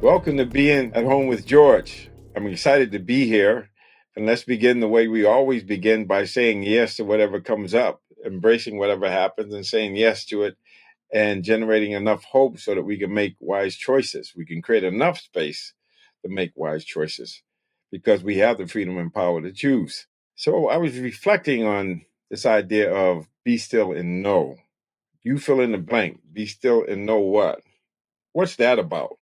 Welcome to Being at Home with George. I'm excited to be here. And let's begin the way we always begin by saying yes to whatever comes up, embracing whatever happens and saying yes to it, and generating enough hope so that we can make wise choices. We can create enough space to make wise choices because we have the freedom and power to choose. So I was reflecting on this idea of be still and know. You fill in the blank. Be still and know what? What's that about?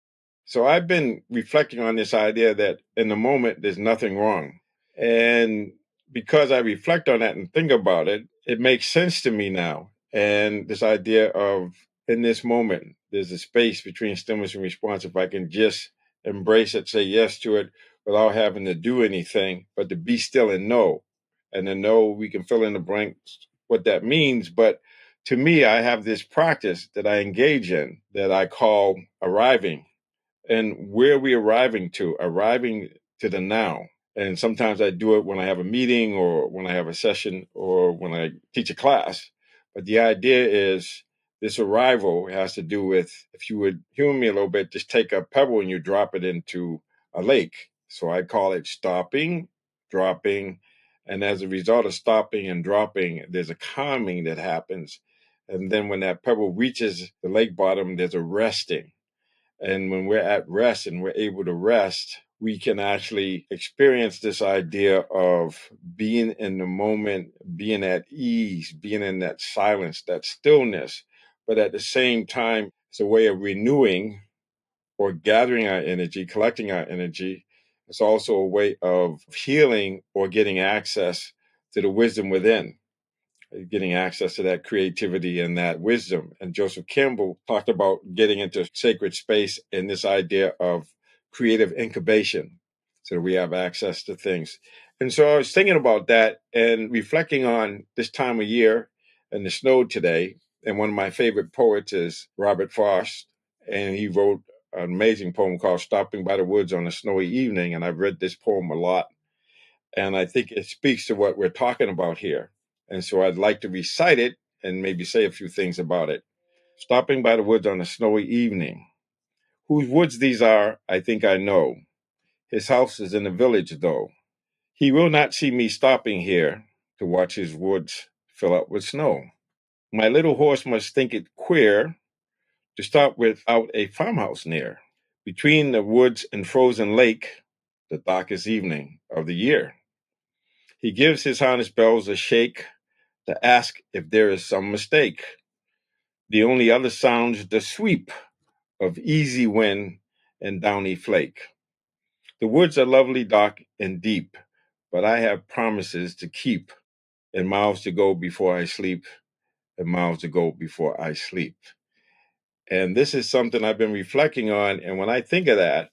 So I've been reflecting on this idea that in the moment, there's nothing wrong. And because I reflect on that and think about it, it makes sense to me now. And this idea of in this moment, there's a space between stimulus and response. If I can just embrace it, say yes to it without having to do anything, but to be still and know. And to know we can fill in the blanks what that means. But to me, I have this practice that I engage in that I call arriving, and where are we arriving to the now. And sometimes I do it when I have a meeting or when I have a session or when I teach a class. But the idea is this arrival has to do with, if you would humor me a little bit, just take a pebble and you drop it into a lake. So I call it stopping, dropping. And as a result of stopping and dropping, there's a calming that happens. And then when that pebble reaches the lake bottom, there's a resting. And when we're at rest and we're able to rest, we can actually experience this idea of being in the moment, being at ease, being in that silence, that stillness. But at the same time, it's a way of renewing or gathering our energy, collecting our energy. It's also a way of healing or getting access to the wisdom within, getting access to that creativity and that wisdom. And Joseph Campbell talked about getting into sacred space and this idea of creative incubation so that we have access to things. And so I was thinking about that and reflecting on this time of year and the snow today. And one of my favorite poets is Robert Frost. And he wrote an amazing poem called Stopping by the Woods on a Snowy Evening. And I've read this poem a lot. And I think it speaks to what we're talking about here. And so I'd like to recite it and maybe say a few things about it. Stopping by the woods on a snowy evening. Whose woods these are, I think I know. His house is in the village, though. He will not see me stopping here to watch his woods fill up with snow. My little horse must think it queer to stop without a farmhouse near. Between the woods and frozen lake, the darkest evening of the year. He gives his harness bells a shake to ask if there is some mistake. The only other sounds the sweep of easy wind and downy flake. The woods are lovely, dark, and deep, but I have promises to keep and miles to go before I sleep, and miles to go before I sleep. And this is something I've been reflecting on. And when I think of that,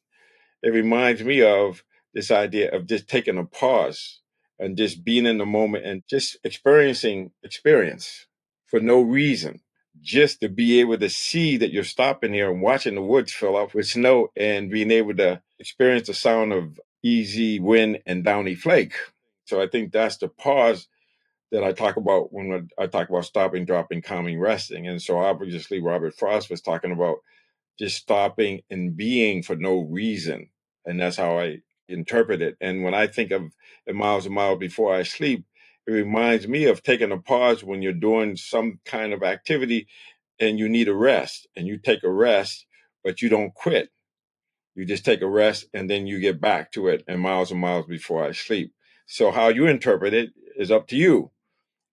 it reminds me of this idea of just taking a pause and just being in the moment and just experiencing experience for no reason. Just to be able to see that you're stopping here and watching the woods fill up with snow and being able to experience the sound of easy wind and downy flake. So I think that's the pause that I talk about when I talk about stopping, dropping, calming, resting. And so obviously Robert Frost was talking about just stopping and being for no reason. And that's how I interpret it. And when I think of the miles and miles before I sleep, it reminds me of taking a pause when you're doing some kind of activity and you need a rest. And you take a rest, but you don't quit. You just take a rest and then you get back to it and miles before I sleep. So how you interpret it is up to you.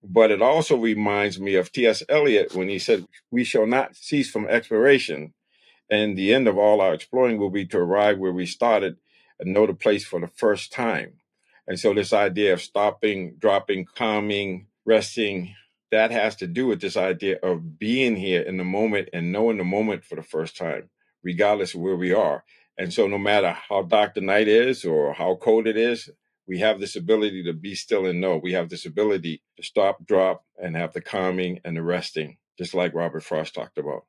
But it also reminds me of T.S. Eliot when he said, "We shall not cease from exploration, and the end of all our exploring will be to arrive where we started and know the place for the first time." And so this idea of stopping, dropping, calming, resting, that has to do with this idea of being here in the moment and knowing the moment for the first time, regardless of where we are. And so no matter how dark the night is or how cold it is, we have this ability to be still and know. We have this ability to stop, drop, and have the calming and the resting, just like Robert Frost talked about.